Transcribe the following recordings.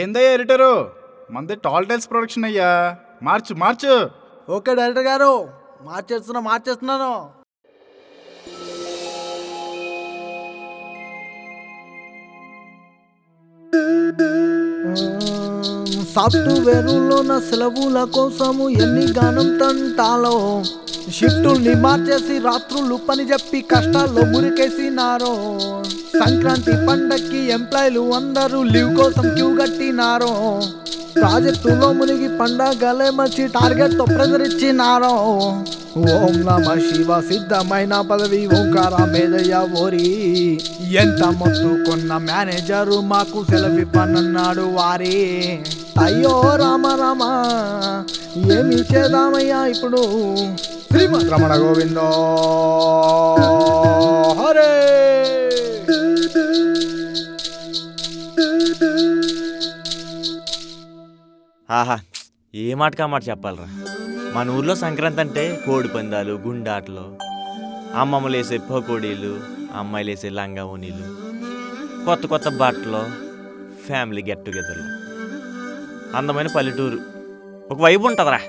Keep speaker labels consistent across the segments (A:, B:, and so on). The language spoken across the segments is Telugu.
A: ఏందయ్యా ఎడిటరు, మంది టాల్ టైల్స్ ప్రొడక్షన్ అయ్యా, మార్చు మార్చు.
B: ఓకే డైరెక్టర్ గారు, మార్చేస్తున్నాను. సాఫ్ట్వేర్లో నా సెలవుల కోసము ఎన్ని గానం తంటాలో, షిఫ్టుల్ని మార్చేసి రాత్రులు పని చెప్పి కష్టాల్లో మురికేసినారో. సంక్రాంతి పండక్కి ఎంప్లాయీలు అందరూ లీవ్ కోసం క్యూ కట్టినారో. ప్రాజెక్టులో మునిగి పండగలే మంచి టార్గెట్ తో ప్రెజర్ ఇచ్చినారో. ఓం నమ శివ సిద్ధమైన పదవి ఓంకార మేదయ్య ఓరి. ఎంత మొత్తుకున్న మేనేజరు మాకు సెలవివ్వనన్నాడు వారి. అయ్యో రామ రామ ఏమి చేద్దామయ్యా ఇప్పుడు. శ్రీమద్ రమణ గోవిందో హరే.
C: ఆహా, ఏ మాటకా మాట చెప్పాలరా. మన ఊర్లో సంక్రాంతి అంటే కోడి పందాలు, గుండాటలు, అమ్మమ్మలు వేసే పకోడీలు, అమ్మాయిలు వేసే లంగా ఓనీలు, కొత్త కొత్త బట్టలు, ఫ్యామిలీ గెట్ టుగెదర్లు, అందమైన పల్లెటూరు, ఒక వైబు ఉంటుందిరా.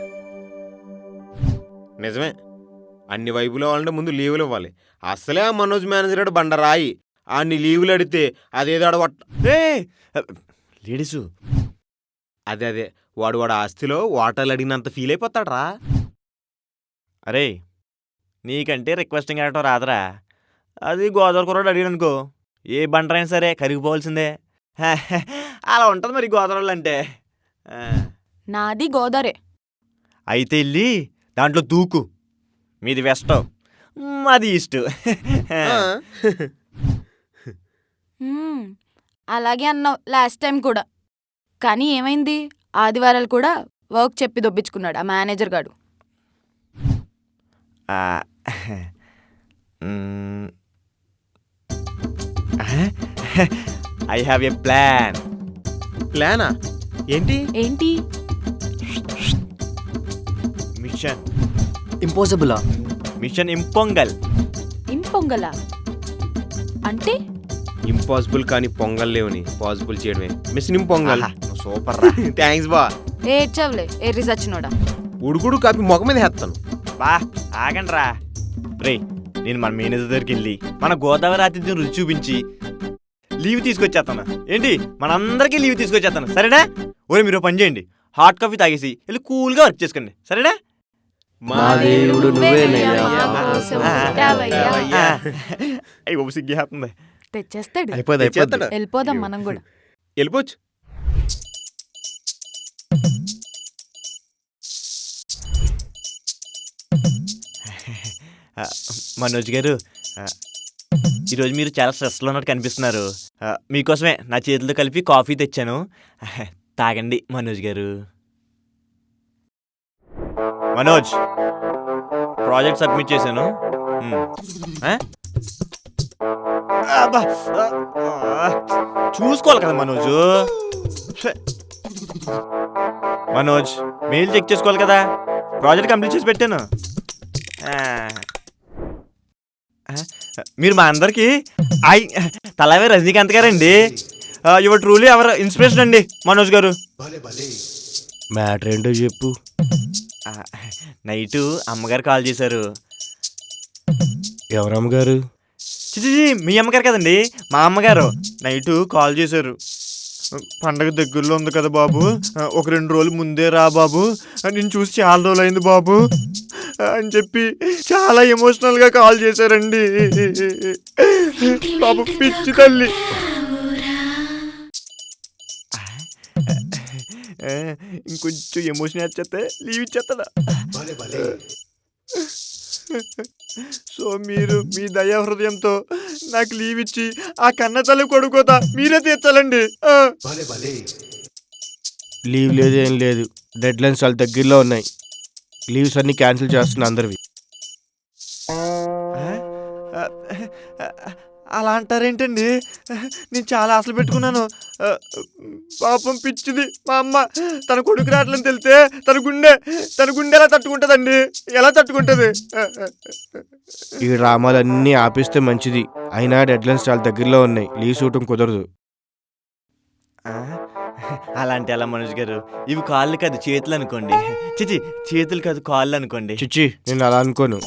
D: నిజమే, అన్ని వైపులు ఇవ్వాలంటే ముందు లీవులు ఇవ్వాలి. అసలే ఆ మనోజ్ మేనేజర్ బండరాయి. అన్ని లీవులు అడిగితే అదేదో అడగొట్ట.
C: లేడీసు
D: అదే వాడు ఆస్తిలో వాటాలు అడిగినంత ఫీల్ అయిపోతాడ్రా.
C: అరే, నీకంటే రిక్వెస్టింగ్ ఆడటం రాదురా. అది గోదావరి కుర్రాడు అడిగానుకో, ఏ బండరైనా సరే కరిగిపోవాల్సిందే. అలా ఉంటుంది మరి గోదావరి అంటే.
E: నాది గోదావరే.
C: అయితే వెళ్ళి దాంట్లో దూకు. మీది వెస్ట్, మాది ఈస్ట్.
E: అలాగే అన్నావు లాస్ట్ టైం కూడా. కానీ ఏమైంది, ఆదివారాలు కూడా వర్క్ చెప్పి దొబ్బించుకున్నాడు ఆ మేనేజర్ గాడు.
C: I have a plan.
D: ప్లానా? ఏంటి?
C: మిషన్
B: ఇంపాసిబులా?
C: మిషన్ ఇంపొంగల్.
E: ఇంపొంగలా అంటే?
D: ఇంపాసిబుల్ కానీ పొంగల్ లేవుని పాసిబుల్ చేయడమే మిషన్ ఇంపొంగల్.
C: సూపర్ రా.
D: థ్యాంక్స్ బా.
E: ఏడ్చవలే ఏ రీసెర్చ్ నోడా.
D: ఉడుకుడు కాపీ మొగ మీద వేస్తాను.
C: బా ఆగండి రా. రే, నేను మన మేనేజర్ దగ్గరికి వెళ్ళి మన గోదావరి ఆతిథ్యం రుచి చూపించి లీవ్ తీసుకొచ్చేస్తాను. ఏంటి, మనందరికీ లీవ్ తీసుకొచ్చేస్తాను, సరేనా? ఓరే, మీరు పని చేయండి, హాట్ కాఫీ తాగేసి వెళ్ళి కూల్గా వర్క్ చేసుకోండి, సరేనా? సిగ్గేస్తుంది.
E: తెచ్చేస్తాడు.
D: అయిపోతుంది.
E: వెళ్ళిపోదాం మనం కూడా.
D: వెళ్ళిపోవచ్చు.
C: మనోజ్ గారు, ఈరోజు మీరు చాలా స్ట్రెస్లో ఉన్నట్టు కనిపిస్తున్నారు. మీకోసమే నా చేతులతో కలిపి కాఫీ తెచ్చాను, తాగండి మనోజ్ గారు. మనోజ్, ప్రాజెక్ట్ సబ్మిట్ చేశాను. చూసుకోవాలి కదా మనోజు. మనోజ్, మెయిల్ చెక్ చేసుకోవాలి కదా. ప్రాజెక్ట్ కంప్లీట్ చేసి పెట్టాను. మీరు మా అందరికి తలవే రజనీకాంత్ గారండి. యువర్ ట్రూలీ అవర్ ఇన్స్పిరేషన్ అండి మనోజ్ గారు.
D: మ్యాటర్ ఏంటో చెప్పు.
C: నైటు అమ్మగారు కాల్ చేశారు.
D: ఎవరమ్మగారు?
C: చిచి, మీ అమ్మగారు కదండి, మా అమ్మగారు. నైటు కాల్ చేశారు. పండగ దగ్గరలో ఉంది కదా బాబు, ఒక 2 రోజులు ముందే రా బాబు, నేను చూసి చాలా రోజులు అయింది బాబు అని చెప్పి చాలా ఎమోషనల్గా కాల్ చేశారండి. బాబు పిచ్చి తల్లి. ఇంకొంచెం ఎమోషన్ వచ్చేస్తే లీవ్ ఇచ్చేస్తాడా. సో మీరు మీ దయా హృదయంతో నాకు లీవ్ ఇచ్చి ఆ కన్న తల్లి కొడుకోతా మీరే తీర్చాలండి.
F: లీవ్ లేదు, ఏం లేదు. డెడ్ లైన్స్ చాలా దగ్గరలో ఉన్నాయి. లీవ్స్ అన్ని క్యాన్సిల్ చేస్తున్నా అందరివి.
C: అలా అంటారేంటండి, నేను చాలా ఆశలు పెట్టుకున్నాను. పాపం పిచ్చిది మా అమ్మ. తన కొడుకు రావట్లని తెలితే తన గుండె ఎలా తట్టుకుంటుందండి, ఎలా తట్టుకుంటుంది?
F: ఈ డ్రామాలన్నీ ఆపిస్తే మంచిది. అయినా డెడ్ లైన్స్ చాలా దగ్గరలో ఉన్నాయి, లీవ్ చూడటం కుదరదు.
C: అలాంటి అలా మనోజ్ గారు, ఇవి కాళ్ళు కాదు చేతులు అనుకోండి. చిచి, చేతులు కాదు కాళ్ళు అనుకోండి.
F: చిచ్చి నేను అలా అనుకోను.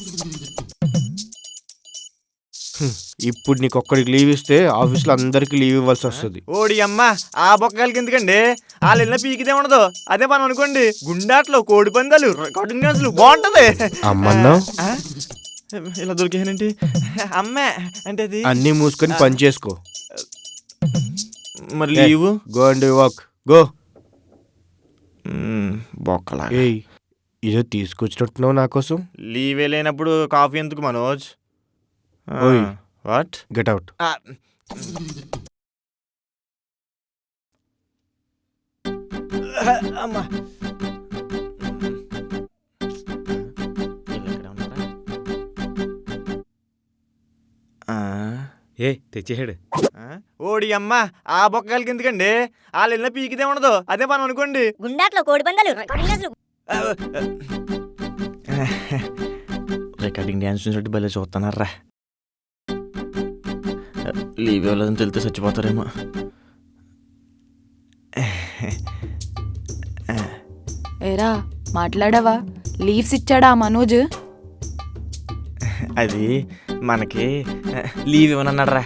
F: ఇప్పుడు నీకు ఒక్కడికి లీవ్ ఇస్తే ఆఫీస్లో అందరికి లీవ్ ఇవ్వాల్సి వస్తుంది.
C: ఓడి అమ్మ, ఆ బొక్కలకి ఎందుకండి? వాళ్ళు వెళ్ళిన పీకిదే ఉండదు. అదే మనం అనుకోండి, గుండాట్లో కోడి పందాలు, రికార్డింగ్ డాన్సులు బాగుంటది.
F: అమ్మన్నా
C: ఆ? ఇలా దొరికేనండి అమ్మే అంటే అది.
F: అన్నీ మూసుకొని పని చేసుకో.
C: మరి leave
F: go and walk go.
C: బొక్కలా
F: ఏయ్ ఇదో తీసుకొచ్చినట్టున్నావు నా కోసం.
C: లీవే లేనప్పుడు కాఫీ ఎందుకు మనోజ్?
F: ఓయ్.
C: వాట్?
F: Get out.
C: అమ్మా,
D: ఏ తెచ్చేసాడు.
C: ఓడి అమ్మ, ఆ బొక్కలకి ఎందుకండి? వాళ్ళు వెళ్ళిన పీకిదే ఉండదు. అదే మనం అనుకోండి,
G: గుండాట్లో కోడి పందాలు, రికార్డింగ్ డాన్సులు.
C: రికార్డింగ్ డ్యాన్స్ చూసినట్టు భలే చూస్తున్నారా. లీవ్ ఇవ్వలేదని తెలితే చచ్చిపోతారేమో.
E: ఏరా మాట్లాడావా? లీవ్స్ ఇచ్చాడా ఆ మనోజ్?
C: అది మనకి లీవ్ ఇవ్వనన్నాడరా.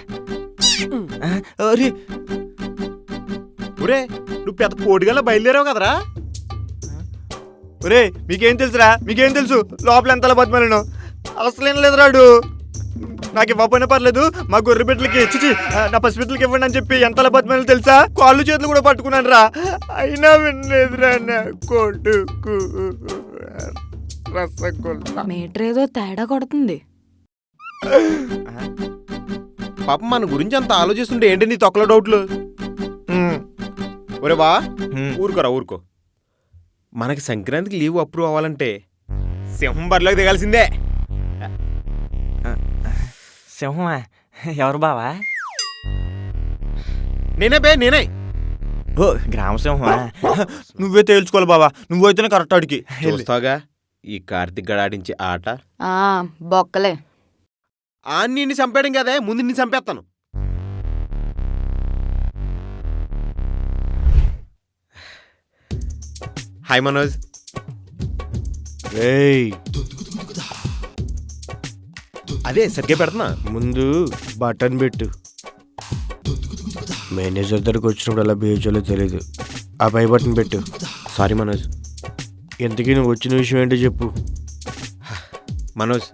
D: ఒరే, నువ్వు పెద్ద పోటీగా బయలుదేరావు కదరా.
C: ఒరే, మీకేం తెలుసురా? మీకేం తెలుసు లోపల ఎంతలా బతిమాలను? అసలేం లేదు రాడు. నాకు ఇవ్వకపోయినా పర్లేదు, మా గొర్రె బిడ్డలకి చిచి నా పసిబిడ్డలకి ఇవ్వండి అని చెప్పి ఎంతలా బతిమాలను తెలుసా? కాళ్ళు చేతులు కూడా పట్టుకున్నాను రా, అయినా వినలేదురా నా కొడుకు. రసగుల్లా.
E: మీటర్ ఏదో తేడా కొడుతుంది.
D: పాపం మన గురించి అంత ఆలోచిస్తుంటే ఏంటి నీ తొక్కలో డౌట్లు? ఒరే బా, ఊరుకోరా ఊరుకో. మనకి సంక్రాంతికి లీవ్ అప్రూవ్ అవ్వాలంటే సింహం బరిలోకి దిగాల్సిందే.
C: సింహమా? ఎవరు బావా?
D: నేనే.
C: ఓ, గ్రామ సింహమా? నువ్వే తేల్చుకోవాలి బావా, నువ్వైతేనే కరెక్ట్ అడిగి.
D: చూస్తాగా ఈ కార్తీక్ గడాడించే ఆట.
E: ఆ బొక్కలే.
D: నిన్ను చంపేయడం కదే, ముందు నిన్ను చంపేస్తాను. హాయ్ మనోజ్.
F: ఏయ్
D: అదే సరిగ్గా పెడుతున్నా.
F: ముందు బటన్ పెట్టు. మేనేజర్ దగ్గరకు వచ్చినప్పుడు అలా బిహేవ్ చేయాలో తెలీదు. ఆ పై బటన్ పెట్టు.
D: సారీ మనోజ్.
F: ఎంతకీ నువ్వు వచ్చిన విషయం ఏంటో చెప్పు.
D: మనోజ్,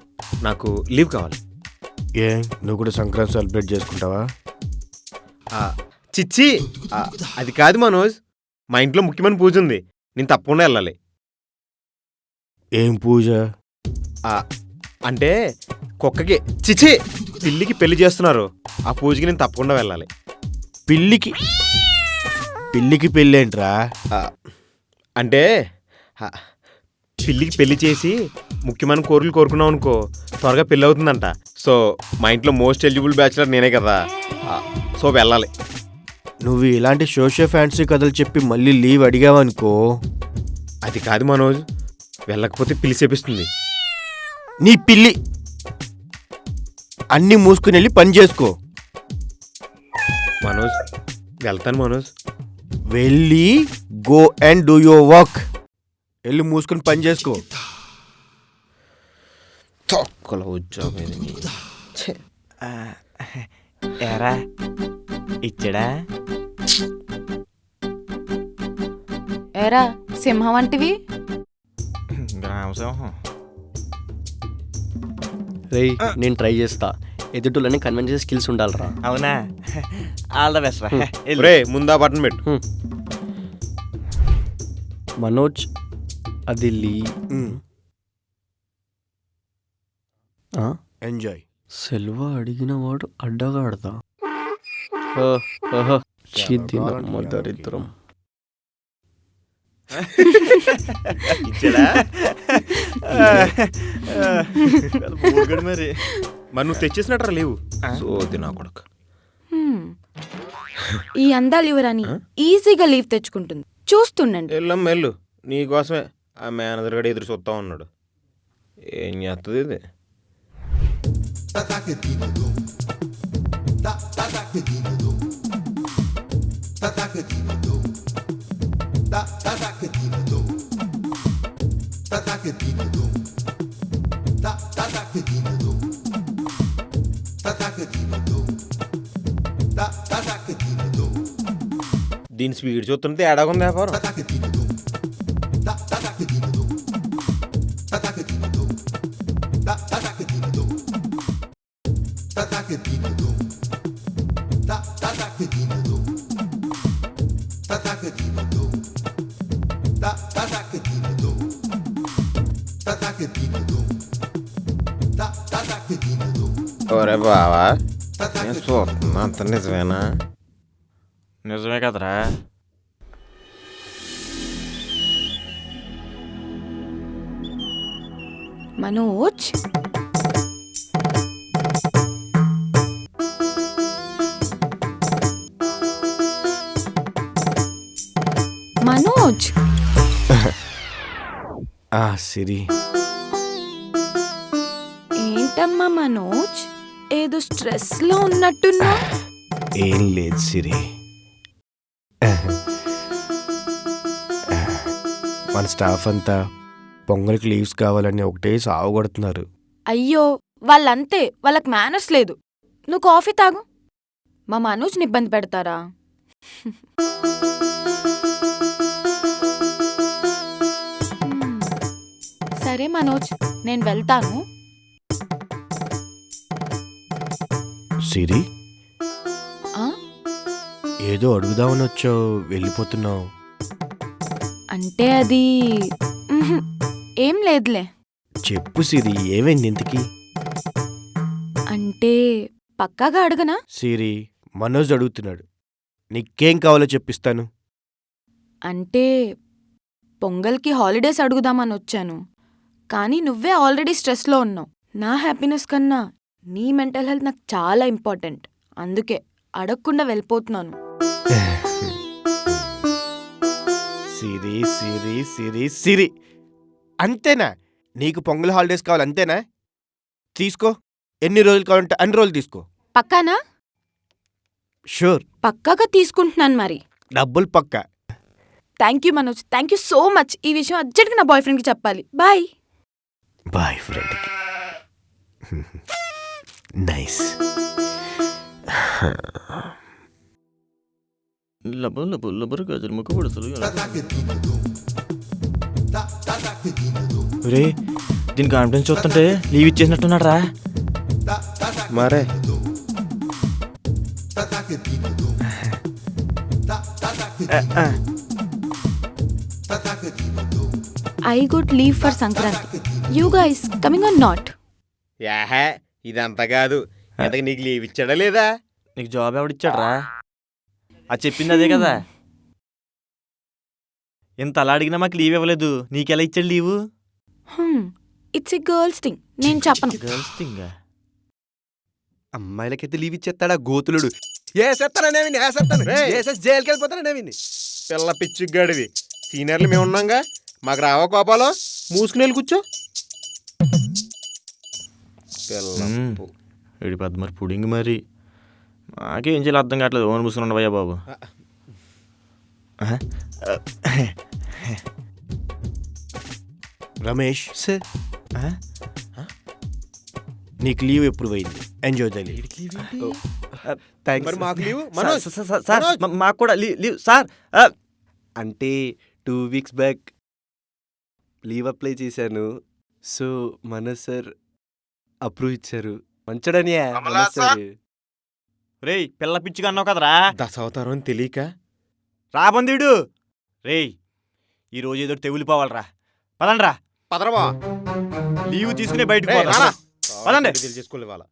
D: నాకు లీవ్ కావాలి.
F: ఏ నువ్వు కూడా సంక్రాంతి సెలబ్రేట్ చేసుకుంటావా?
D: చిచ్చి, అది కాదు మనోజ్. మా ఇంట్లో ముఖ్యమైన పూజ ఉంది, నేను తప్పకుండా వెళ్ళాలి.
F: ఏం పూజ?
D: అంటే కుక్కకి చిచ్చి పిల్లికి పెళ్లి చేస్తున్నారు. ఆ పూజకి నేను తప్పకుండా వెళ్ళాలి.
F: పిల్లికి పెళ్ళేంట్రా?
D: అంటే పిల్లికి పెళ్లి చేసి ముఖ్యమైన కోరికలు కోరుకున్నావు అనుకో, త్వరగా పెళ్ళి అవుతుందంట. సో మా ఇంట్లో మోస్ట్ ఎలిజిబుల్ బ్యాచులర్ నేనే కదా, సో వెళ్ళాలి.
F: నువ్వు ఇలాంటి సోషల్ ఫ్యాన్సీ కథలు చెప్పి మళ్ళీ లీవ్ అడిగావనుకో.
D: అది కాదు మనోజ్, వెళ్ళకపోతే పిల్లి చేపిస్తుంది.
F: నీ పిల్లి అన్నీ మూసుకుని వెళ్ళి పని చేసుకో.
D: మనోజ్ వెళ్తాను మనోజ్.
F: వెళ్ళి go and do your work. వెళ్ళి మూసుకుని పని చేసుకో.
D: తొక్కలో ఉద్యోగం ఇది. ఛే.
C: ఎరా ఇచ్చడా?
E: ఏరా సింహం వంటివి.
C: గ్రామ సింహం.
B: రేయ్ నేను ట్రై చేస్తా. ఎదుటిలోనే కన్విన్స్ చేసే స్కిల్స్ ఉండాలిరా.
C: అవునా? ఆల్ ద బెస్ట్ రా.
D: రే ముందా బటన్ పెట్టు.
B: మనోజ్ అది
F: ఎంజాయ్.
B: సెల్వ అడిగిన వాడు అడ్డగాడదా? చిద్దినమ్మ దరిద్రం.
D: ఇచ్చాడా?
C: మరి
D: మరి నువ్వు తెచ్చేసినట్రా లేవు. సోది నా కొడుకు.
E: ఈ అందాలు ఇవ్వరని ఈజీగా లీవ్ తెచ్చుకుంటుంది, చూస్తుండండి.
D: వెళ్ళమ్మ వెళ్ళు, నీకోసమే ఆ మేనేజర్ గడు ఎదురు చూస్తా ఉన్నాడు. ఏం చేస్తుంది ఇది? దీని స్పీడ్ చూస్తుంటే ఏడాగా ఉంది వ్యాపారం. ఒరే బావా, నేను చూస్తున్నా అంత నిజమేనా?
C: నిజమే కదరా.
E: మనోజ్ మనోజ్
F: సిరి
E: ఏంటమ్మా మనోజ్, ఏదో స్ట్రెస్ లో ఉన్నట్టున్నా?
F: ఏం లేదు సిరి. మన స్టాఫ్ అంతా పొంగల్కి లీవ్స్ కావాలని ఒకటే సాగు కొడుతున్నారు.
E: అయ్యో, వాళ్ళంతే, వాళ్ళకి మేనర్స్ లేదు. నువ్వు కాఫీ తాగు. మా మనోజ్ని ఇబ్బంది పెడతారా? సరే మనోజ్, నేను వెళ్తాను.
F: సిరి,
E: ఆ?
F: ఏదో అడుగుదామని వచ్చావు, వెళ్ళిపోతున్నావు.
E: అంటే అది ఉహుం, ఏం లేదులే.
F: చెప్పు సిరి, ఏమైంది ఇంతకి?
E: అంటే పక్కాగా అడగనా?
F: సిరి, మనోజ్ అడుగుతున్నాడు, నీకేం కావాలో చెప్పిస్తాను.
E: అంటే పొంగల్కి హాలిడేస్ అడుగుదామని వచ్చాను, కానీ నువ్వే ఆల్రెడీ స్ట్రెస్లో ఉన్నావు. నా హ్యాపీనెస్ కన్నా నీ మెంటల్ హెల్త్ నాకు చాలా ఇంపార్టెంట్. అందుకే అడగకుండా వెళ్ళిపోతున్నాను.
F: సిరి సిరి సిరి సిరి, అంతేనా? నీకు పొంగల్ హాలిడేస్ కావాలి అంతేనా? తీసుకో, ఎన్ని రోజులు కావాలంటే అన్ని రోజులు తీసుకో.
E: పక్కానా?
F: షూర్,
E: పక్కాగా తీసుకుంటున్నాను మరి.
F: డబ్బులు పక్కా.
E: Thank you Manoj, thank you so much. ఈ విషయం అర్జెంట్గా నా బాయ్ ఫ్రెండ్కి చెప్పాలి. బాయ్.
F: బాయ్ ఫ్రెండ్కి. నైస్.
C: రే, దీని కాన్ఫిడెన్స్ చూస్తుంటే లీవ్ ఇచ్చేసినట్టున్నాడు రా.
D: మరే
E: I got leave for Sankranti. You guys coming or not?
D: యాహే, ఇదంతా కాదు. ఎంతకి నీకు లీవ్ ఇచ్చాడా లేదా?
C: నీకు జాబ్ ఎవడిచ్చాడు రా? అది చెప్పింది అదే కదా. ఇంత అలా అడిగినా మాకు లీవ్ ఇవ్వలేదు, నీకెలా ఇచ్చాడు leave?
E: It's a girl's thing. నేను చెప్పను.
C: Girls thing.
H: అమ్మాయిలకైతే లీవ్ ఇచ్చేస్తాడా గోతులుడు? ఏసేస్తాననేవిని, ఏసేస్తాను, ఏసేసి జైలుకి వెళ్ళిపోతాననేవిని.
D: పిల్ల పిచ్చిగాడివి. సీనియర్లు మేము ఉన్నాగా, మాకు రావా కోపాలో? మూసుకుని వెళ్ళి కూర్చో.
C: వీడి పెద్ద మరి పుడింగ్ మరి. నాకేం చేయాలి అర్థం కావట్లేదు. ఓన్ మూసుకుని ఉండవయ్యా బాబు.
F: రమేష్
H: సార్,
F: నీకు లీవ్ ఎప్పుడు పోయింది? Enjoy the leave.
D: మరి మాకు లీవ్ మనోజ్.
C: సార్ మాకు కూడా లీవ్ సార్.
H: అంటే 2 weeks బ్యాక్ లీవ్ అప్లై చేశాను. సో మనోజ్ సార్ అప్రూవ్ ఇచ్చారు. మంచోడనియా మనోజ్ సార్.
C: రేయ్, పిల్ల పిచ్చిగా అన్నావు కదరా.
D: దశావతారం అని తెలియక
C: రాబందీడు. రేయ్, ఈరోజు ఏదో తెగులిపోవాలరా. పదండ్రా.
D: పదరవా.
C: లీవ్ తీసుకునే బయటకు పోదాం. పదండి.
D: చేసుకోలే వాళ్ళ.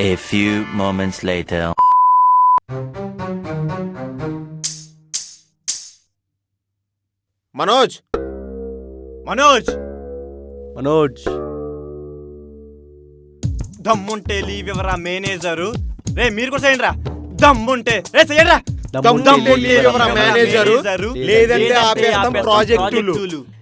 I: A few moments later.
D: Manoj,
C: Manoj,
F: Manoj,
C: దమ్ముంటే లీవ్ ఇవ్వరా మేనేజరు. రే, మీరు కూడా చేయండి రా. దమ్ముంటే రే చేయండి రా.
D: దమ్ముంటే లీవ్ ఇవ్వరా మేనేజరు, లేదంటే ఆపేస్తాం ప్రాజెక్టులు.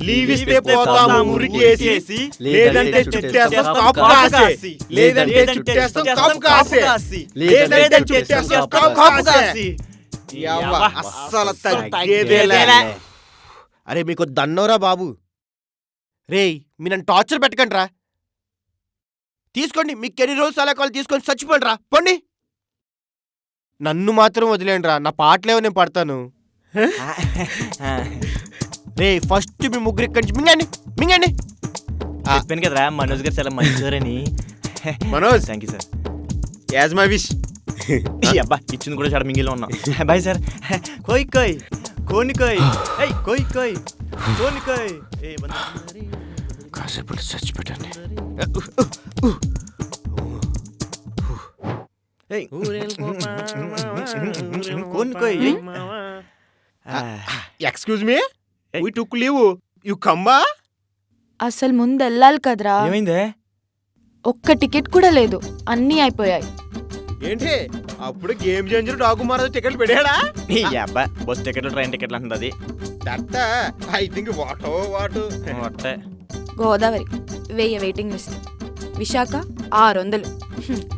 D: లీవ్ ఇస్తే పోతాము ఉరికేసి, లేదంటే చుట్టేస్తాం కాపు కాసి, లేదంటే చుట్టేస్తాం కాపు కాసి, లేదంటే చుట్టేస్తాం కాపు కాసి. యవ్వ, అస్సలు తగ్గేదేలే.
F: అరే మీకు దన్నోరా బాబు. రేయ్ మీ నన్ను టార్చర్ పెట్టకండి రా. తీసుకోండి, మీకు ఎన్ని రోజులు అలా కాల్ తీసుకొని చచ్చిపోండి రా, పోండి. నన్ను మాత్రం వదిలేండి రా, నా పాటలేవో నేను పడతాను. రే ఫస్ట్ మీ ముగ్గురు ఇక్కడి నుంచి మింగండి మింగండి.
C: చెప్పాను కదరా మనోజ్ గారు చాలా మంచివారని.
D: Manoj
C: thank you sir.
D: As my wish.
C: అబ్బా ఇచ్చింది కూడా చాలా మింగిలో ఉన్నాం. Bye sir. కోయ్ కోయ్ కోని కోయ్ ఏయ్ కోయ్ కోయ్ కోని కోయ్ ఏ
F: కాసేపు చచ్చిపెట్టండి.
C: ఏయ్ కోని కోయ్ ఏయ్.
D: Excuse me, we took leave, you కమ్మా?
E: అసలు ముందు వెళ్ళాలి కదరా.
C: ఏమైందే?
E: ఒక్క టికెట్ కూడా లేదు, అన్నీ అయిపోయాయి.
D: ఏంటి అప్పుడు గేమ్ చేంజర్ డాగు మారదు టికెట్లు పెట్టాడా?
C: ఈ అబ్బా బస్ టికెట్లు ట్రైన్ టికెట్లు అంటుంది అది.
D: దట్ ఐ థింక్ వాటో వాటు.
C: మొట్టే
E: గోదావరి 1000 వెయిటింగ్ లిస్ట్, విశాఖ 600,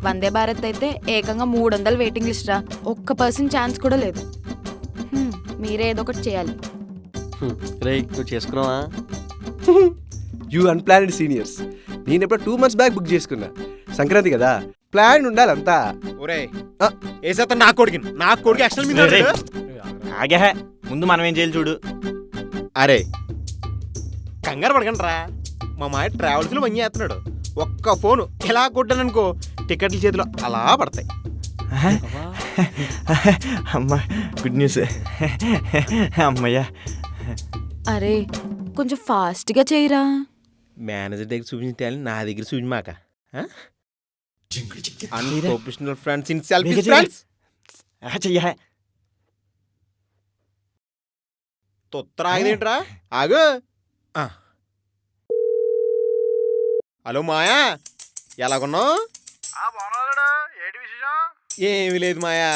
E: వందే భారత్ అయితే ఏకంగా 300 వెయిటింగ్ లిస్ట్ రా. ఒక్క పర్సన్ ఛాన్స్ కూడా లేదు. మీరే ఏదో ఒకటి చేయాలి.
B: రే నువ్వు చేసుకున్నావా?
H: You unplanned seniors. నేను ఎప్పుడో 2 months బ్యాక్ బుక్ చేసుకున్నా. సంక్రాంతి కదా, ప్లాన్ ఉండాలంతా.
D: ఒరే ఏసేత నా కొడుకు యాక్షన్ మీద
C: రేయ్. ఆగే ముందు మనం ఏం చేయాలి చూడు.
D: అరే కంగారు పడకండి రా, మా మాయ ట్రావెల్స్ లో పని చేస్తున్నాడు. ఒక్క ఫోను ఎలా కొట్టాననుకో టికెట్ల చేతిలో అలా పడతాయి.
C: అమ్మా గుడ్ న్యూస్. అమ్మయ్యా.
E: అరే కొంచెం ఫాస్ట్గా చేయరా.
D: మేనేజర్ దగ్గర చూపించే నా దగ్గర చూపించమాక. Unprofessional friends in selfish friends.
C: చెయ్య
D: తొత్తర ఆగదేంట్రా, ఆగు. హలో మాయా, ఎలాగున్నావు? ఏమి లేదు మాయా,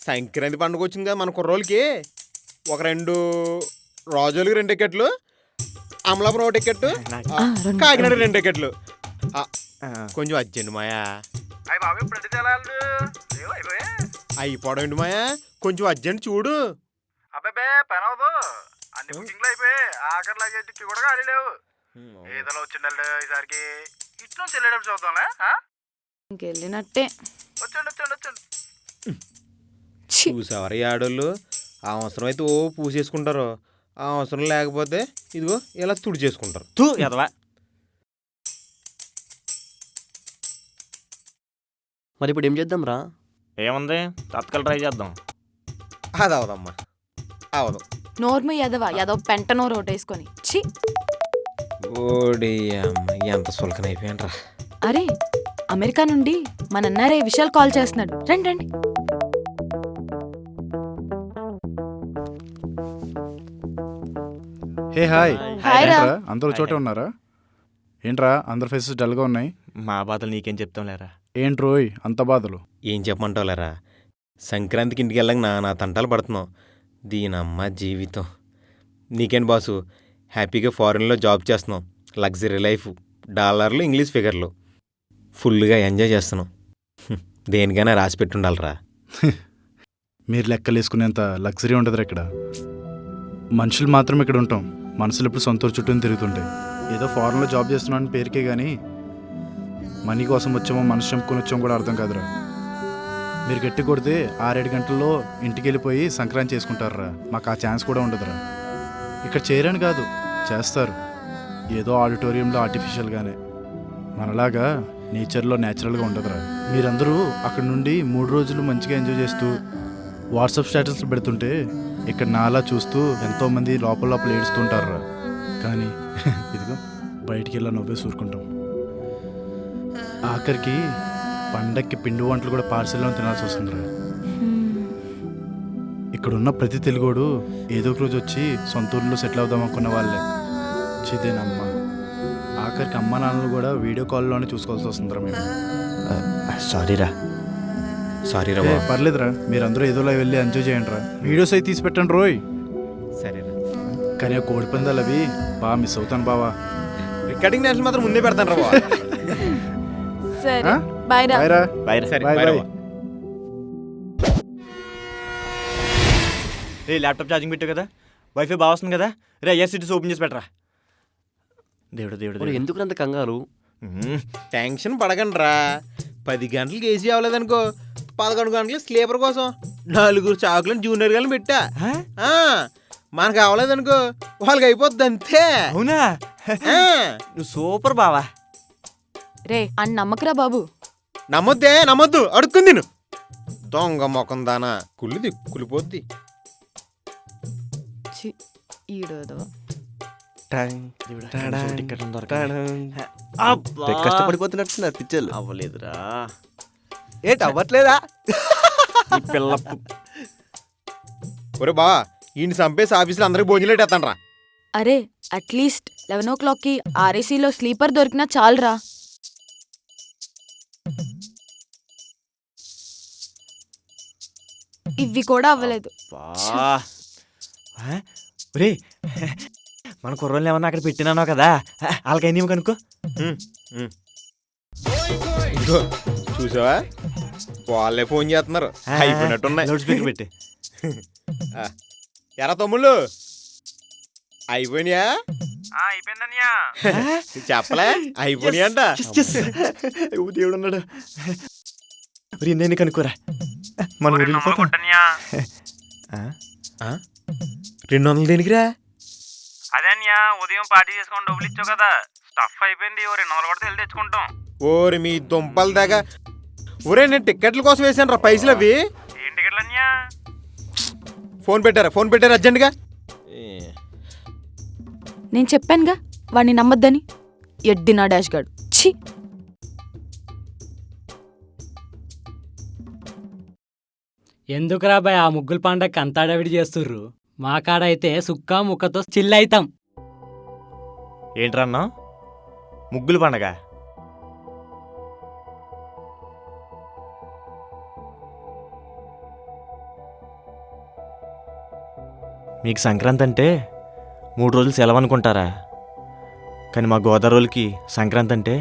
D: సంక్రాంతి పండుగ వచ్చింది కదా మన కుర్రోళ్ళకి. ఒక 2 రోజులకి 2 టికెట్లు, అమలాపురం 1 టికెట్, కాకినాడ 2 టికెట్లు. కొంచెం అర్జెంట్ మాయా. అయిపోవడం ఏంటి మాయా, కొంచెం అర్జెంట్ చూడు.
A: అబ్బాబే పని అవదు, అన్ని బుకింగ్లు అయిపోయి ఆఖరి లగేజ్కి కూడా ఖాళీ లేవు. ఏదో వచ్చిండే ఈసారికి ఇట్లా చెల్లేటప్పుడు చూద్దాంలే.
E: ఇంకెళ్ళినట్టే.
A: వచ్చండి.
D: చూసేవారు ఈ ఆడోళ్ళు అవసరం అయితే ఓ పూసేసుకుంటారు, అవసరం లేకపోతే ఇదిగో ఇలా తుడి చేసుకుంటారు.
C: తూ ఎదవా.
B: మరి ఇప్పుడు ఏం చేద్దాం రా?
C: ఏముంది తత్కాలు ట్రై చేద్దాం.
D: అది అవదమ్మా, అవదు.
E: నోర్మ ఎదవ పెంట నోరు ఒకటేసుకొని. ఛీ.
D: ఓడి అమ్మ ఎంత సులకనైపోయాను రా.
E: అరే అమెరికా నుండి మన అన్నారే విశాల్ కాల్ చేస్తున్నాడు, రండి రండి.
A: Hey hi.
E: హాయ్ రా.
A: ఏంట్రా అందరూ చోటే ఉన్నారా? ఏంట్రా అందరు ఫేసెస్ డల్గా ఉన్నాయి?
C: మా బాధలు నీకేం చెప్తాం లేరా.
A: ఏంట్రోయ్ అంత బాధలు?
D: ఏం చెప్పమంటావులేరా, సంక్రాంతికి ఇంటికి వెళ్ళక నా తంటాలు పడుతున్నావు. దీనమ్మ జీవితం. నీకేంటి బాసు, హ్యాపీగా ఫారెన్లో జాబ్ చేస్తున్నావు, లగ్జరీ లైఫ్, డాలర్లు ఇంగ్లీష్ ఫిగర్లు, ఫుల్గా ఎంజాయ్ చేస్తున్నావు. దేనికైనా రాసి పెట్టుండాలరా.
A: మీరు లెక్కలేసుకునేంత లగ్జరీ ఉండదురా ఇక్కడ. మనుషులు మాత్రం ఇక్కడ ఉంటాం, మనసులు ఇప్పుడు సొంత చుట్టూ తిరుగుతుంటాయి. ఏదో ఫారెన్లో జాబ్ చేస్తున్నాను పేరుకే కానీ మనీ కోసం వచ్చామో మనసు చంపుకొని వచ్చామో కూడా అర్థం కాదురా. మీరు గట్టి కొడితే 6-7 గంటల్లో ఇంటికి వెళ్ళిపోయి సంక్రాంతి చేసుకుంటారా. మాకు ఆ ఛాన్స్ కూడా ఉండదురా. ఇక్కడ చేయరని కాదు, చేస్తారు, ఏదో ఆడిటోరియంలో ఆర్టిఫిషియల్గానే. మనలాగా నేచర్లో న్యాచురల్గా ఉండదురా. మీరందరూ అక్కడ నుండి 3 రోజులు మంచిగా ఎంజాయ్ చేస్తూ వాట్సాప్ స్టేటస్లు పెడుతుంటే ఇక్కడ నాలా చూస్తూ ఎంతోమంది లోపల ఏడుస్తుంటారా. కానీ ఇదిగో బయటికి వెళ్ళా నవ్వే సూరుకుంటాం. ఆఖరికి పండక్కి పిండి వంటలు కూడా పార్సెల్లో తినాల్సి వస్తుందిరా. ఇక్కడున్న ప్రతి తెలుగోడు ఏదో ఒక రోజు వచ్చి సొంత ఊర్లో సెటిల్ అవుదాం అనుకున్న వాళ్ళే. చిదేనమ్మ, ఆఖరికి అమ్మ నాన్నలు కూడా వీడియో కాల్లోనే చూసుకోవాల్సి వస్తుందిరా మేము.
D: సారీరా.
A: పర్లేదురా, మీరందరూ ఏదోలా వెళ్ళి ఎంజాయ్ చేయండి రా. వీడియోస్ అయితే తీసి పెట్టండి రోయ్.
D: సరేరా,
A: కానీ ఆ కోడి పందాలు అవి బాగా మిస్ అవుతాను బావా.
D: రికార్డింగ్ డాన్స్ మాత్రం ముందే పెడతాను రా.
E: సరే బాయ్ రా.
A: బాయ్ రా.
C: బాయ్
D: సరే
A: బాయ్ బాయ్.
C: రే ల్యాప్టాప్ ఛార్జింగ్ పెట్టావు కదా, వైఫై బాగా వస్తుంది కదా. రే ఐఆర్సిటీసీ ఓపెన్ చేసి పెట్టరా. దేవుడు దేవుడు
B: మరి ఎందుకు అంత కంగారు?
D: టెన్షన్ పడకండి రా. 10 గంటలకు ఏసీ అవ్వలేదనుకో, 11 గంటలు స్లీపర్ కోసం 4 చాకులను జూనియర్ గారిని పెట్టా. ఆ, మనకు అవ్వలేదనుకో వాళ్ళకి అయిపోద్ది అంతే.
C: అవునా?
D: ఆ,
C: నువ్వు సూపర్ బావా.
E: రే అని నమ్మకరా బాబు.
D: నమ్మొద్దు అడుక్కుంది నేను. దొంగ మొఖం దానా, కులిపోద్ది.
E: ఛీ, ఈడోదో.
C: టికెట్
H: కష్టపడిపోతున్నట్టున్నారు పిచ్చర్లు.
C: అవ్వలేదురా.
H: ఏంటి అవ్వట్లేదా?
C: ఈ పిల్ల
D: ఒరే బా, ఈయన చంపేసి ఆఫీసులో అందరికి భోజనం లేటేస్తాను రా.
E: అరే అట్లీస్ట్ 11 o'clockకి ఆర్ఏసీలో స్లీపర్ దొరికినా చాలురా. ఇవి కూడా అవ్వలేదు.
C: ఒరే, మన కుర్రోళ్ళు ఏమన్నా అక్కడ పెట్టినానో కదా, వాళ్ళకైనా కనుక్కో.
D: ఇదిగో చూసావా, వాళ్ళే ఫోన్ చేస్తున్నారు. అయిపోయినట్టున్నాయి.
C: లౌడ్ స్పీకర్ పెట్టి.
D: ఎరా తమ్ముళ్ళు అయిపోయినాయా? చెప్పలే అయిపోయినాయి అంట.
C: దేవుడు ఉన్నాడు. నేను కనుక్కోరా, మన ఊరు వెళ్ళిపోతాం.
D: 200 దేనికిరా?
J: అదేన్యా, ఉదయం పార్టీ చేసుకొని డబ్బులు ఇచ్చావు కదా, స్టఫ్ అయిపోయింది. 200 కూడా వెళ్ళి తెచ్చుకుంటాం.
D: ఓరి మీ దుంపల దాకా. ఒరే నేను టిక్కెట్ల కోసం వేసాను రా పైసలు. అవి
J: ఏం టికెట్లు అన్యా?
D: ఫోన్ పెట్టారా అర్జెంట్గా.
E: నేను చెప్పానుగా వాడిని నమ్మద్దని. ఎడ్డినా డాష్ గాడు. ఛీ.
K: ఎందుకురా బాయ్ ఆ ముగ్గుల పండగకి అంతాడవిడి చేస్తుర్రు? మా కాడ అయితే సుక్క ముక్కతో చిల్లైతాం.
C: ఏంట్రన్నా ముగ్గుల పండగ? మీకు సంక్రాంతి అంటే 3 రోజులు సెలవు అనుకుంటారా? కానీ మా గోదావరికి సంక్రాంతి అంటే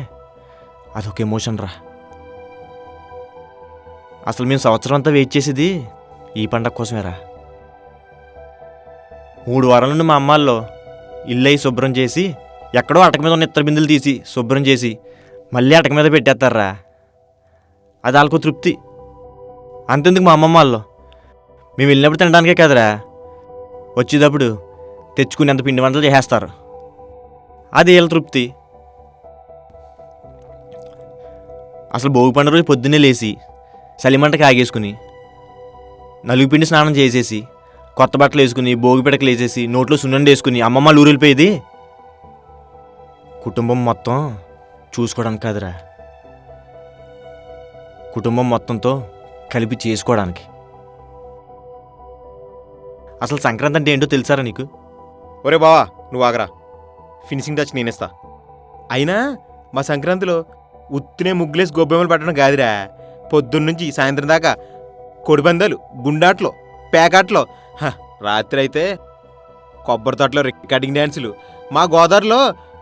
C: అదొక ఎమోషన్ రా. అసలు మేము సంవత్సరం అంతా వెయిట్ చేసేది ఈ పండగ కోసమేరా. 3 వారాల నుండి మా అమ్మాల్లో ఇల్లు అయి శుభ్రం చేసి, ఎక్కడో అటక మీద ఉన్న ఇత్తడి బిందులు తీసి శుభ్రం చేసి మళ్ళీ అటక మీద పెట్టేస్తారా. అది వాళ్ళకు తృప్తి. అంతెందుకు మా అమ్మమ్మ వాళ్ళు మేము వెళ్ళినప్పుడు తినడానికే కదరా, వచ్చేటప్పుడు తెచ్చుకునేంత పిండి వంటలు చేసేస్తారు. అది వీళ్ళ తృప్తి. అసలు భోగి పండుగ రోజు పొద్దున్నే లేచి చలిమంటకి ఆగేసుకుని నలుగు పిండి స్నానం చేసేసి కొత్త బట్టలు వేసుకుని భోగి పిడకలు వేసేసి నోట్లో సున్నండి వేసుకుని అమ్మమ్మ ఊరు వెళ్ళిపోయేది కుటుంబం మొత్తం చూసుకోవడానికి కాదురా, కుటుంబం మొత్తంతో కలిపి చేసుకోవడానికి. అసలు సంక్రాంతి అంటే ఏంటో తెలుసారా నీకు?
D: ఒరే బావా నువ్వు ఆగరా, ఫినిషింగ్ టచ్ నేనేస్తా. అయినా మా సంక్రాంతిలో ఉత్తినే ముగ్గులేసి గొబ్బెమ్మలు పెట్టడం కాదురా, పొద్దున్నుంచి సాయంత్రం దాకా కొడిబందాలు, గుండాట్లో, పేకాట్లో, రాత్రి అయితే కొబ్బరి తోటలో రికార్డింగ్ డ్యాన్సులు. మా గోదావరిలో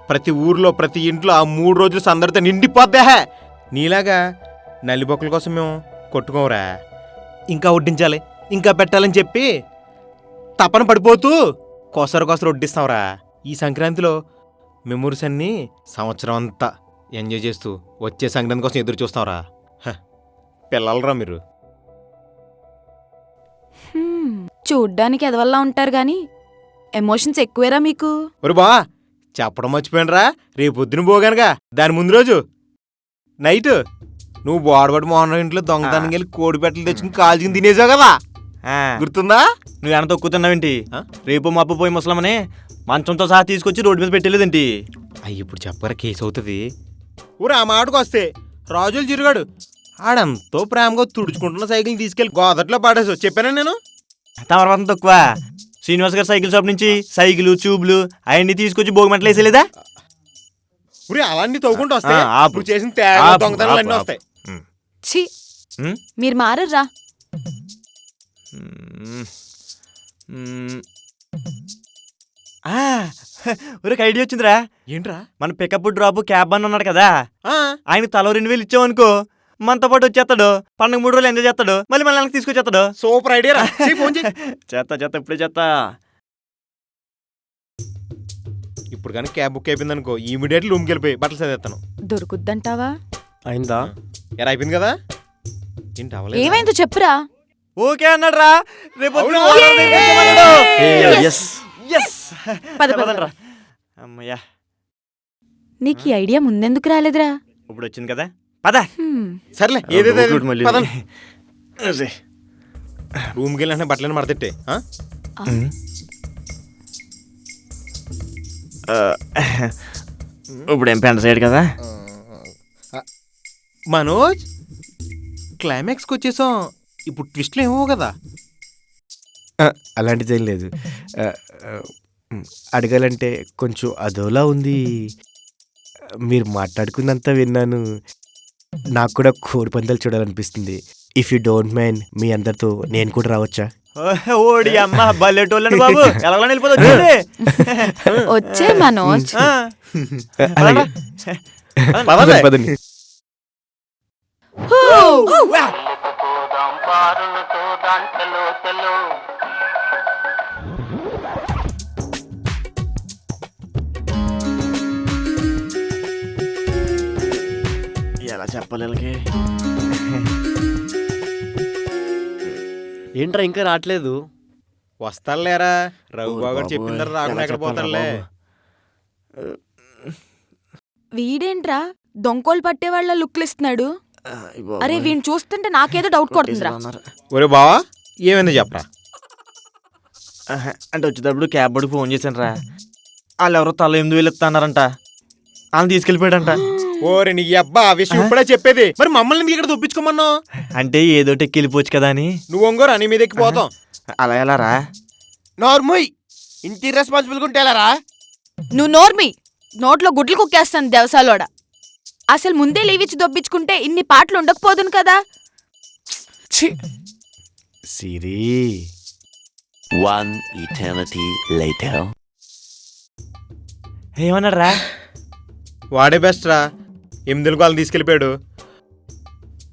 D: ప్రతి ఊర్లో ప్రతి ఇంట్లో ఆ 3 రోజులు సందడితో నిండిపోద్దా. నీలాగా నల్లిబొక్కల కోసం మేము కొట్టుకోమరా, ఇంకా వడ్డించాలి ఇంకా పెట్టాలని చెప్పి తపన పడిపోతూ కొసరు వడ్డిస్తాంరా. ఈ సంక్రాంతిలో మెమోరీస్ అన్నీ సంవత్సరం అంతా ఎంజాయ్ చేస్తూ వచ్చే సంక్రాంతి కోసం ఎదురు చూస్తాంరా. పిల్లలరా మీరు.
E: చూడ్డానికి ఎదవల్లా ఉంటారు గాని ఎమోషన్స్ ఎక్కువేరా మీకు.
D: ఒరు బా చెప్పడం మర్చిపోయినరా, రేపొద్దున పోగానుగా దాని ముందు రోజు నైట్ నువ్వు బోడబడి మోహన్ ఇంట్లో దొంగతనం వెళ్ళి కోడి పెట్టలు తెచ్చుకుని కాల్చుకుని తినేసావు కదా, గుర్తుందా?
C: నువ్వు ఏమైనా తొక్కుతున్నావేంటి? రేపు మప్పు పోయి ముసలమని మంచంతో సహా తీసుకొచ్చి రోడ్డు మీద పెట్టలేదేంటి?
D: అయ్యి ఇప్పుడు చెప్పరా కేసు అవుతుంది. ఊరు ఆ మాటకు వస్తే రాజులు చిరుగాడు ఆడంతో ప్రేమగా తుడుచుకుంటున్న సైకిల్ తీసుకెళ్ళి గోదట్లో పాడేసి చెప్పానా నేను.
C: తర్వాత తక్కువ శ్రీనివాస్ గారి సైకిల్ షాప్ నుంచి సైకిల్ ట్యూబ్లు అవన్నీ తీసుకొచ్చి భోగిమంటలు వేసేలేదా?
D: ఊరి అలాంటి తవ్వుకుంటూ వస్తాయి అప్పుడు చేసిన తేడా దొంగతనాలు అన్నీ వస్తాయి.
E: ఛీ, మీరు మారర్రా.
C: ఒక ఐడియా వచ్చిందిరా.
D: ఏంట్రా?
C: మన పికప్ డ్రాప్ క్యాబ్ అని ఉన్నాడు కదా, ఆయన తలో 2000 ఇచ్చామనుకో మనతో పాటు వచ్చేస్తాడు, పండుగ 3 రోజులు ఎంజాయ్ చేస్తాడు, మళ్ళీ మనకి తీసుకొచ్చేస్తాడు.
D: Super idea. చేస్తా
C: ఇప్పుడే చేస్తా.
D: ఇప్పుడు కానీ క్యాబ్ బుక్ అయిపోయింది అనుకో, ఇమీడియట్లీ రూమ్కి వెళ్ళిపోయి బట్టలు చదివేస్తాను.
E: దొరుకుద్దంటావా?
B: అయిందా?
D: ఎలా అయిపోయింది కదా? ఏంటి అవ్వలేదు?
E: ఏమైందో చెప్పురా.
C: ఓకే అన్నాడు రా. రేపు
B: ఎస్.
E: పద పద.
C: అమ్మయ్యా,
E: నీకు ఈ ఐడియా ముందెందుకు రాలేదురా?
C: ఇప్పుడు వచ్చింది కదా, పద.
D: సర్లే ఏదేదో
C: ఒకటి మళ్ళీ.
D: రూమ్కి వెళ్ళిన బట్టలను మడతెట్టే.
C: ఇప్పుడు ఏం పెంట సైడ్ కదా.
D: మనోజ్, క్లైమాక్స్కి వచ్చేసాం. ఇప్పుడు ట్విస్ట్లు ఏమో కదా.
F: అలాంటిది ఏం లేదు. అడగాలంటే కొంచెం అదోలా ఉంది. మీరు మాట్లాడుకున్నంత విన్నాను. నాకు కూడా కోడి పందాలు చూడాలనిపిస్తుంది. ఇఫ్ యూ డోంట్ మైండ్ మీ అందరితో నేను కూడా రావచ్చా?
C: ఓడి అమ్మ బల్లెటోళ్ళండి బాబు, ఎలా వెళ్ళిపోతుంది.
E: వచ్చే మనోజ్.
F: అలాగే. పదండి.
C: ఎలా చెప్పాలి వీళ్ళకి?
B: ఏంట్రా ఇంకా రావట్లేదు?
D: వస్తానులేరా, రఘుబాబు చెప్పిన తర్వాత రాకుండా ఎక్కడ పోతానులే.
E: వీడేంట్రా దొంకోలు పట్టే వాళ్ళ లుక్లు ఇస్తున్నాడు? అరే వీడిని చూస్తుంటే నాకేదో డౌట్ కొడుతుందిరా.
D: ఒరే బావా, ఏమైందో చెప్పరా.
C: అంటే వచ్చేటప్పుడు క్యాబ్ బడికి ఫోన్ చేశాను రా. వాళ్ళు ఎవరో తల 8,000 ఇస్తాన్నారంట. వాళ్ళని తీసుకెళ్ళిపోయాడంట.
D: ఓరే నీ అబ్బా, ఆ విషయం ఇప్పుడే చెప్పేది. మరి మమ్మల్ని ఇక్కడ తప్పించుకోమన్నావు
C: అంటే ఏదో టెక్కి వెళ్ళిపోవచ్చు కదా అని.
D: నువ్వు ఒంగోరు అని మీద ఎక్కిపోతాం.
C: అలా ఎలా రా?
F: నార్మల్ ఇంటి రెస్పాన్సిబుల్గా ఉంటే ఎలా రా?
E: నువ్వు నోర్మి, నోట్లో గుడ్లు కుక్కేస్తాను దేవసాలోడ. అసలు ముందే లీవిచ్చి దొబ్బించుకుంటే ఇన్ని పాటలు ఉండకపోదును కదా.
F: సిరి.
I: 1 eternity later.
C: ఏమన్నాడు రా?
D: వాడే బెస్ట్ రా, 8 వాళ్ళని తీసుకెళ్ళిపోయాడు.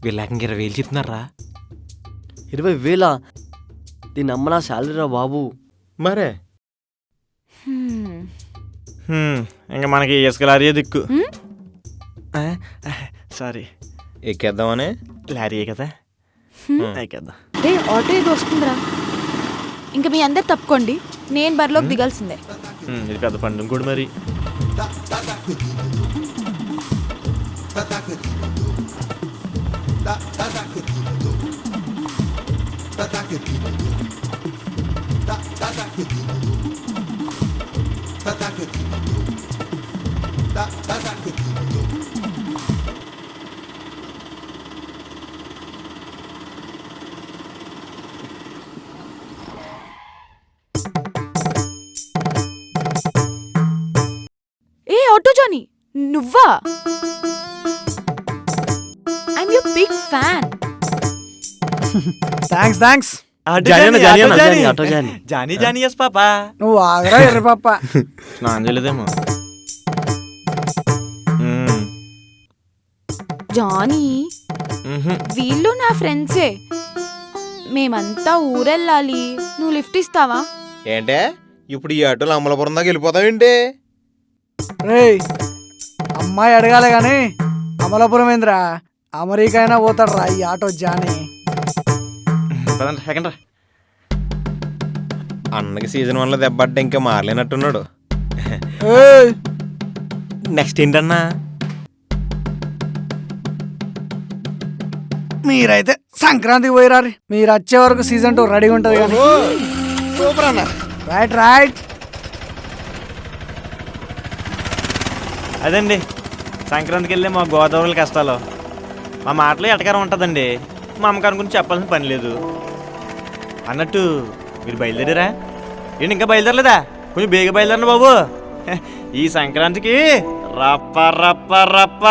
C: వీళ్ళకి 20,000 చెప్తున్నారా?
B: 20,000? దీని అమ్మ నా శాలరీ రా బాబు.
D: మరే
C: ఇంకా మనకి ఇసుక లారీ దిక్కు. సారీ,
D: ఎక్కేద్దామని.
C: లారీయే కదా, ఎక్కేద్దాం.
E: ఆటో ఏదో వస్తుందిరా. ఇంకా మీ అందరు తప్పుకోండి, నేను బరిలోకి దిగాల్సిందే.
C: ఇది పెద్ద పండుగ కూడా మరి.
E: ఏ ఆటో జానీ, నువ్వా? I'm your big fan.
A: Thanks.
C: Johnny Johnny yes papa.
A: నువ్వు ఆగరా ఎర్ర పాప.
C: స్నానం చేయలేదేమో.
E: జానీ, వీళ్ళు నా ఫ్రెండ్సే. మేమంతా ఊరెళ్ళాలి, నువ్వు లిఫ్ట్ ఇస్తావా?
D: ఏంటే ఇప్పుడు ఈ ఆటోలో అమలాపురం దాకా వెళ్ళిపోతావేంటి?
A: అమ్మాయి అడగాలి గాని అమలాపురం ఏంద్రా, అమెరికా అయినా పోతాడు రా ఈ ఆటో జానీ.
D: అన్నకి సీజన్ 1లో దెబ్బడ్డ ఇంకా మారలేనట్టున్నాడు.
C: నెక్స్ట్ ఏంటన్నా?
A: మీరైతే సంక్రాంతికి పోయిరారు. మీరు వచ్చే వరకు సీజన్ 2 రెడీగా ఉంటది కానీ.
D: సూపర్ అన్న.
A: రైట్.
C: అదండి సంక్రాంతికి వెళ్ళే మా గోదావరి కష్టాలు. మా మాటలో ఎటకారం ఉంటుందండి. మా అమ్మకారం గురించి చెప్పాల్సిన పని లేదు. అన్నట్టు మీరు బయలుదేరారా? ఏంటి ఇంకా బయలుదేరలేదా? కొంచెం బేగ బయలుదేరండి బాబు. ఈ సంక్రాంతికి రప్ప రప్ప రప్ప.